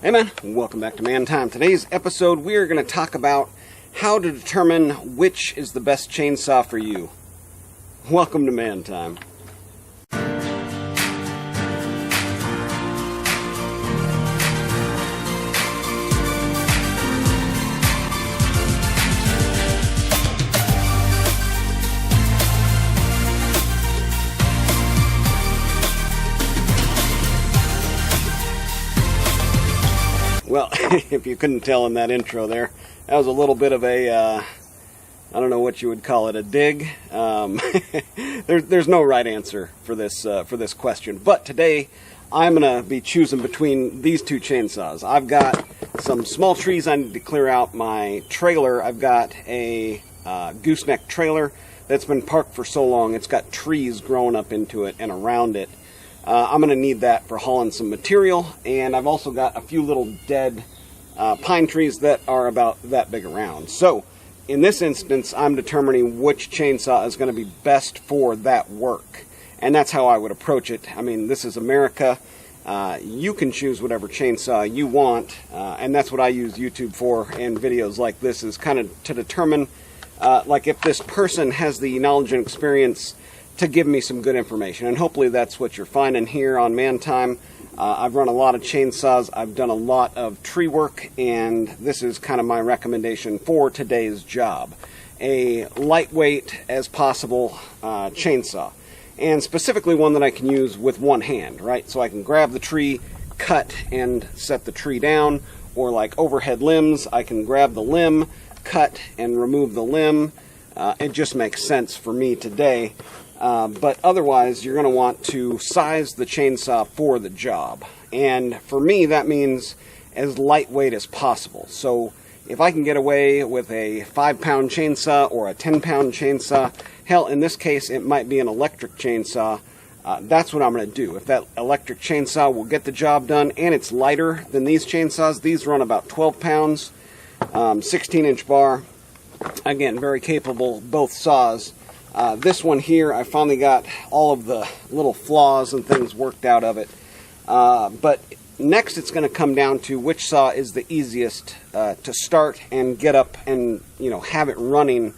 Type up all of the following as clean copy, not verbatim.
Hey man, welcome back to Man Time. Today's episode we are going to talk about how to determine which is the best chainsaw for you. Welcome to Man Time. Well, if you couldn't tell in that intro there, that was a little bit of a, I don't know what you would call it, a dig. There's no right answer for this question. But today, I'm going to be choosing between these two chainsaws. I've got some small trees I need to clear out my trailer. I've got a gooseneck trailer that's been parked for so long, it's got trees growing up into it and around it. I'm going to need that for hauling some material, and I've also got a few little dead pine trees that are about that big around. So, in this instance, I'm determining which chainsaw is going to be best for that work. And that's how I would approach it. I mean, this is America. You can choose whatever chainsaw you want, and that's what I use YouTube for, and videos like this is kind of to determine, like if this person has the knowledge and experience to give me some good information, and hopefully that's what you're finding here on Man Time. I've run a lot of chainsaws, I've done a lot of tree work, and this is kind of my recommendation for today's job. A lightweight as possible chainsaw, and specifically one that I can use with one hand, right? So I can grab the tree, cut, and set the tree down, or like overhead limbs, I can grab the limb, cut, and remove the limb. It just makes sense for me today. But otherwise, you're going to want to size the chainsaw for the job. And for me, that means as lightweight as possible. So if I can get away with a 5-pound chainsaw or a 10-pound chainsaw, hell, in this case, it might be an electric chainsaw, that's what I'm going to do. If that electric chainsaw will get the job done and it's lighter than these chainsaws, these run about 12 pounds, 16-inch bar. Again, very capable, both saws. This one here, I finally got all of the little flaws and things worked out of it. But next it's going to come down to which saw is the easiest to start and get up and, have it running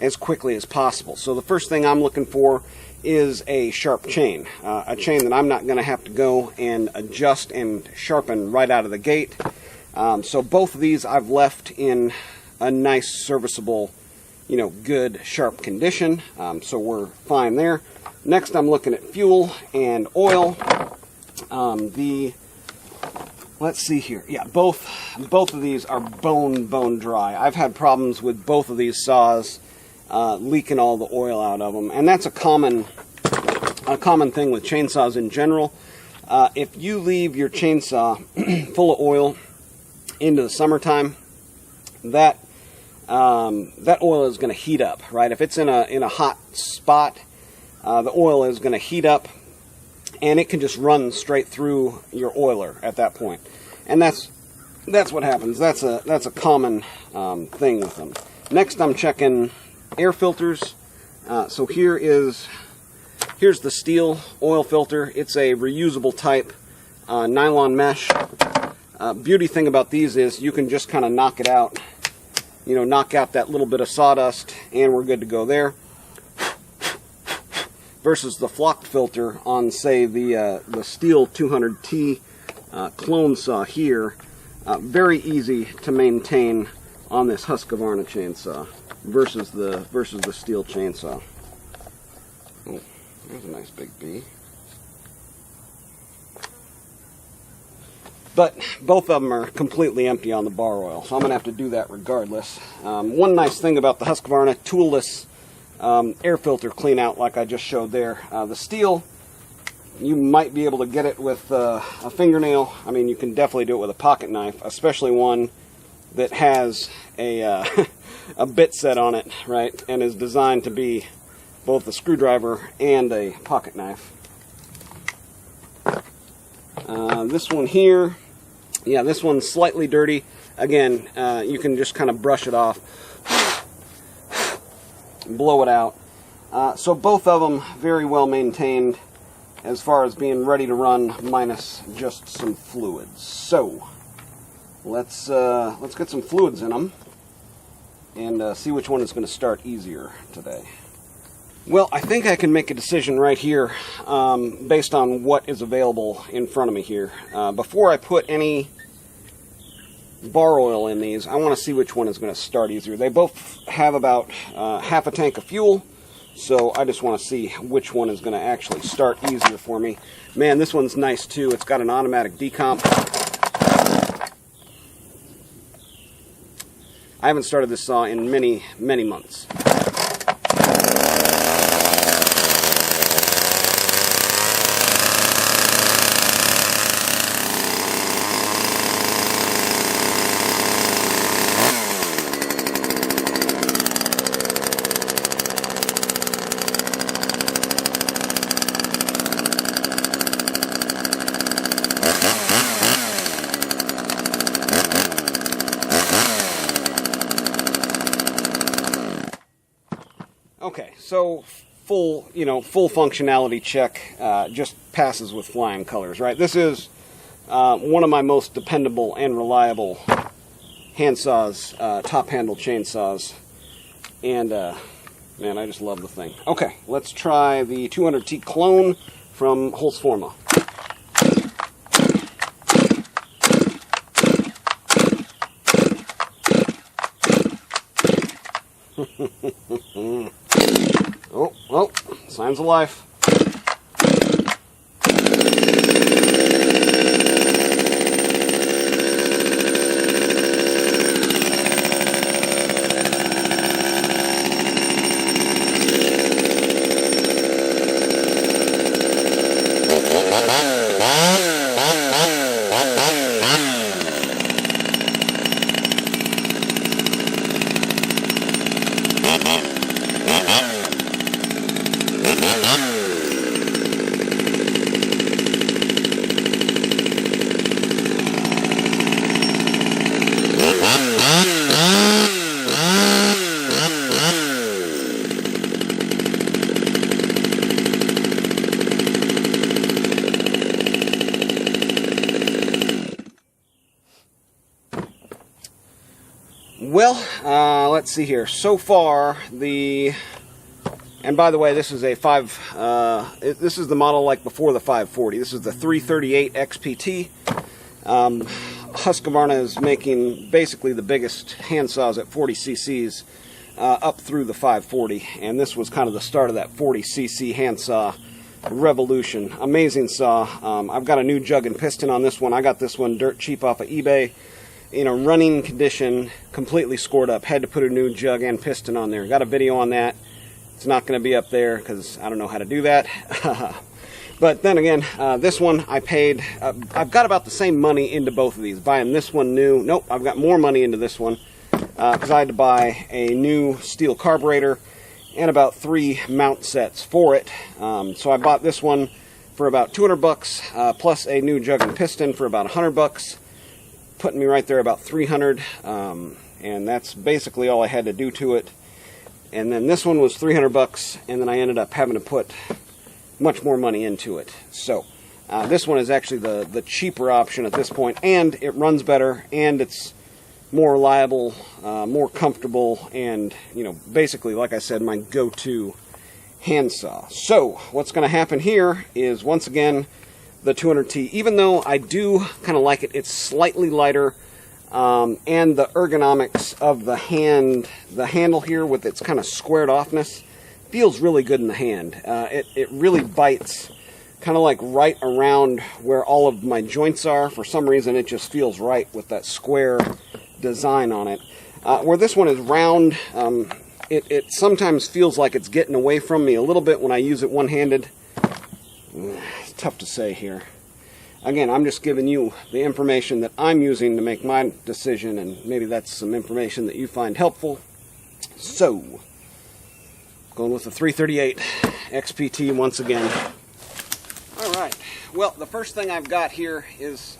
as quickly as possible. So the first thing I'm looking for is a sharp chain. A chain that I'm not going to have to go and adjust and sharpen right out of the gate. So both of these I've left in a nice serviceable, good sharp condition, so we're fine there. Next I'm looking at fuel and oil. Let's see here. Yeah, both of these are bone dry. I've had problems with both of these saws leaking all the oil out of them, and that's a common thing with chainsaws in general. If you leave your chainsaw full of oil into the summertime, that oil is going to heat up, right? If it's in a hot spot, the oil is going to heat up, and it can just run straight through your oiler at that point. And that's what happens. That's a common thing with them. Next, I'm checking air filters. So here's the Stihl oil filter. It's a reusable type nylon mesh. Beauty thing about these is you can just kind of knock it out. Knock out that little bit of sawdust, and we're good to go there. Versus the flocked filter on, say, the Stihl 200T clone saw here. Very easy to maintain on this Husqvarna chainsaw versus the Stihl chainsaw. Oh, there's a nice big bee. But both of them are completely empty on the bar oil, so I'm going to have to do that regardless. One nice thing about the Husqvarna toolless air filter clean out, like I just showed there, the Stihl, you might be able to get it with a fingernail. I mean, you can definitely do it with a pocket knife, especially one that has a bit set on it, right, and is designed to be both a screwdriver and a pocket knife. This one here, yeah, this one's slightly dirty. Again, you can just kind of brush it off, blow it out. So both of them very well maintained as far as being ready to run, minus just some fluids. So let's get some fluids in them and see which one is going to start easier today. Well, I think I can make a decision right here based on what is available in front of me here. Before I put any bar oil in these, I want to see which one is going to start easier. They both have about half a tank of fuel, so I just want to see which one is going to actually start easier for me. Man, this one's nice too. It's got an automatic decomp. I haven't started this saw in many, many months. Okay, so full functionality check, just passes with flying colors, right? This is one of my most dependable and reliable hand saws, top handle chainsaws, and man, I just love the thing. Okay, let's try the 200T clone from Husqvarna. Oh, signs of life. Well, let's see here. So far, and by the way, this is a this is the model like before the 540. This is the 338 XPT. Husqvarna is making basically the biggest hand saws at 40 cc's up through the 540, and this was kind of the start of that 40 cc hand saw revolution. Amazing saw. I've got a new jug and piston on this one. I got this one dirt cheap off of eBay. In a running condition, completely scored up. Had to put a new jug and piston on there. Got a video on that. It's not going to be up there because I don't know how to do that. But then again, this one I paid, I've got about the same money into both of these. Buying this one new, nope, I've got more money into this one because I had to buy a new steel carburetor and about 3 mount sets for it. So I bought this one for about 200 bucks plus a new jug and piston for about 100 bucks. Putting me right there about 300, and that's basically all I had to do to it. And then this one was 300 bucks, and then I ended up having to put much more money into it. So this one is actually the cheaper option at this point, and it runs better, and it's more reliable, more comfortable, and basically, like I said, my go-to hand saw. So what's going to happen here is, once again, the 200T, even though I do kind of like it, it's slightly lighter, and the ergonomics of the handle here with its kind of squared offness feels really good in the hand. It really bites kind of like right around where all of my joints are. For some reason, it just feels right with that square design on it. Where this one is round, it sometimes feels like it's getting away from me a little bit when I use it one-handed. It's tough to say here. Again, I'm just giving you the information that I'm using to make my decision, and maybe that's some information that you find helpful. So, going with the 338 XPT once again. Alright, well, the first thing I've got here is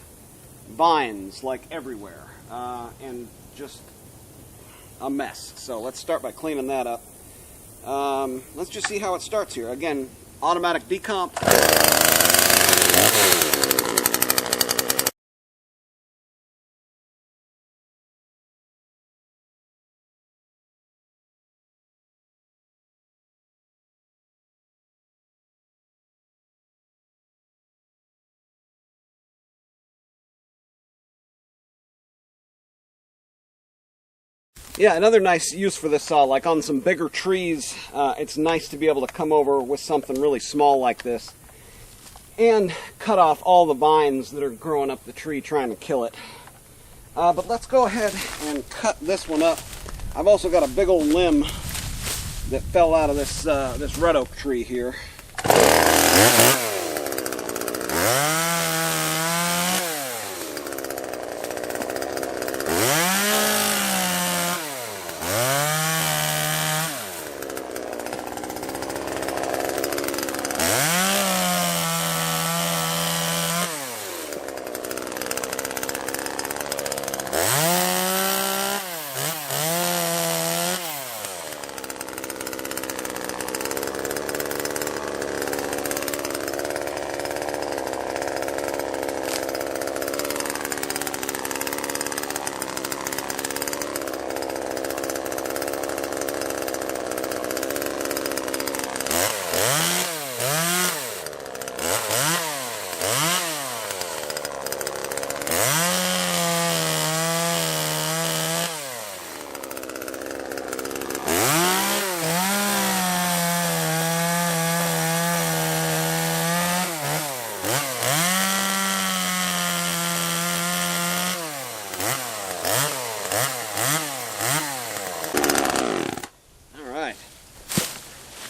vines, like everywhere, and just a mess. So let's start by cleaning that up. Let's just see how it starts here. Again, automatic decomp. Yeah, another nice use for this saw, like on some bigger trees, it's nice to be able to come over with something really small like this and cut off all the vines that are growing up the tree trying to kill it. But let's go ahead and cut this one up. I've also got a big old limb that fell out of this red oak tree here.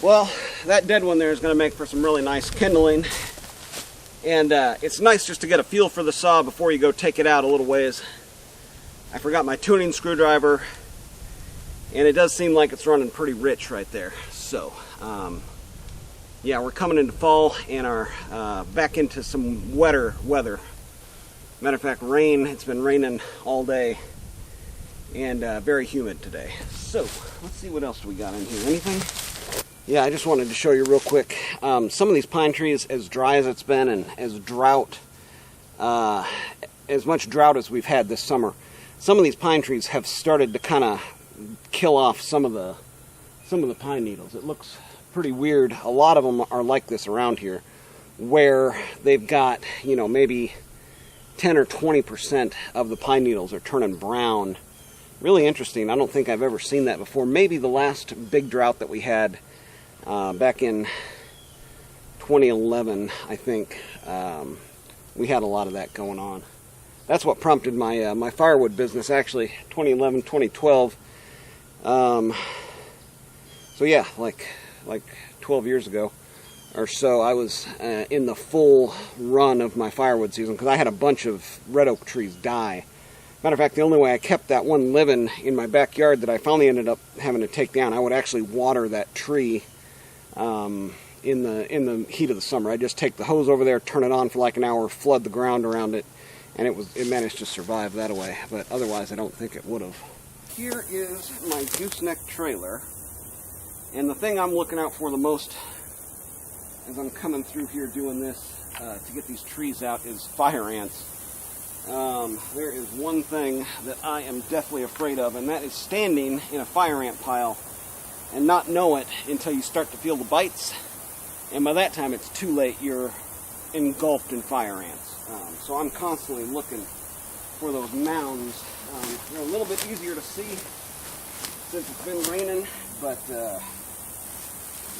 Well, that dead one there is going to make for some really nice kindling, and it's nice just to get a feel for the saw before you go take it out a little ways. I forgot my tuning screwdriver, and it does seem like it's running pretty rich right there. So, yeah, we're coming into fall and are back into some wetter weather. Matter of fact, rain. It's been raining all day and very humid today. So, let's see what else we got in here. Anything? Yeah, I just wanted to show you real quick. Some of these pine trees, as dry as it's been and as much drought as we've had this summer, some of these pine trees have started to kind of kill off some of the pine needles. It looks pretty weird. A lot of them are like this around here, where they've got, you know, maybe 10 or 20% of the pine needles are turning brown. Really interesting. I don't think I've ever seen that before. Maybe the last big drought that we had back in 2011, I think, we had a lot of that going on. That's what prompted my my firewood business, actually, 2011, 2012. So yeah, like 12 years ago or so, I was in the full run of my firewood season because I had a bunch of red oak trees die. Matter of fact, the only way I kept that one living in my backyard that I finally ended up having to take down, I would actually water that tree in the heat of the summer. I'd just take the hose over there, turn it on for like an hour, flood the ground around it, and it managed to survive that way. But otherwise, I don't think it would have. Here is my gooseneck trailer, and the thing I'm looking out for the most as I'm coming through here doing this to get these trees out is fire ants. There is one thing that I am deathly afraid of, and that is standing in a fire ant pile and not know it until you start to feel the bites, and by that time it's too late. You're engulfed in fire ants. So I'm constantly looking for those mounds. They're a little bit easier to see since it's been raining, but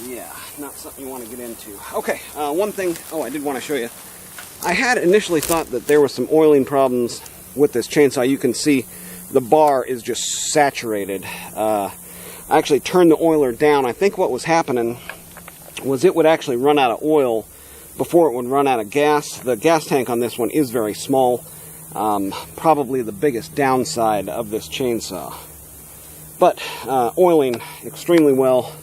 yeah, not something you want to get into. Okay, one thing, I did want to show you. I had initially thought that there was some oiling problems with this chainsaw. You can see the bar is just saturated. I actually turned the oiler down. I think what was happening was it would actually run out of oil before it would run out of gas. The gas tank on this one is very small. Probably the biggest downside of this chainsaw. But oiling extremely well,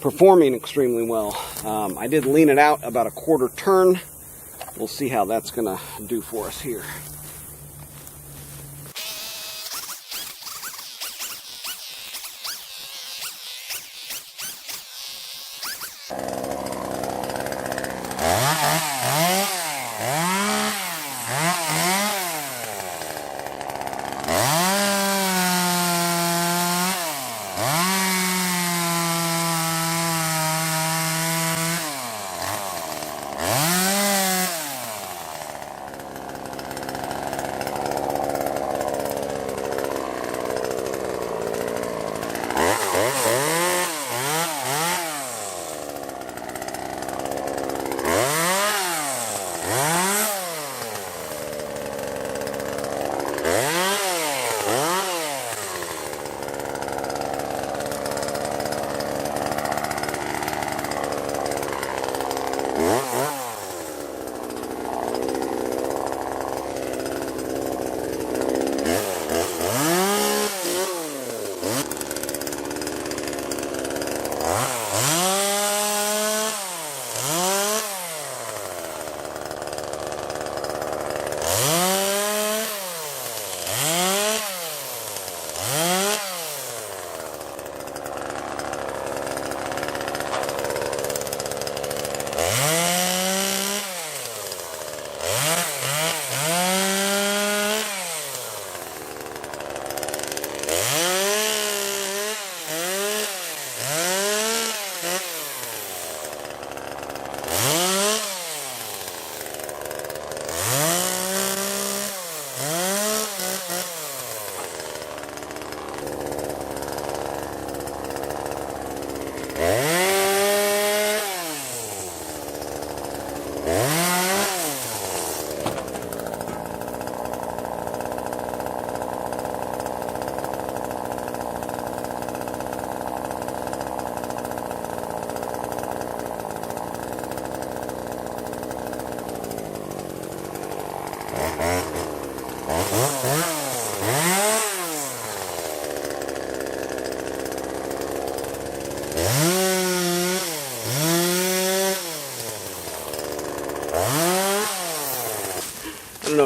performing extremely well. I did lean it out about a quarter turn. We'll see how that's going to do for us here.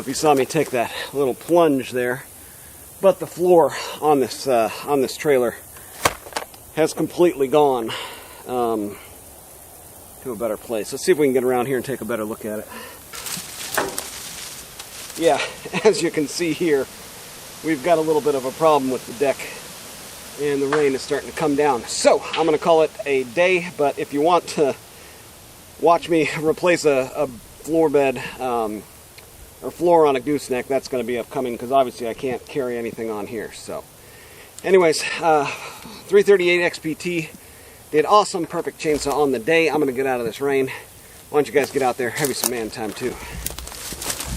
if you saw me take that little plunge there, but the floor on this trailer has completely gone to a better place. Let's see if we can get around here and take a better look at it. Yeah, as you can see here, we've got a little bit of a problem with the deck, and the rain is starting to come down. So I'm going to call it a day, but if you want to watch me replace a floor bed or floor on a gooseneck, that's going to be upcoming, because obviously I can't carry anything on here. So anyways, 338 XPT did awesome, perfect chainsaw on the day. I'm going to get out of this rain. Why don't you guys get out there, have you some man time too.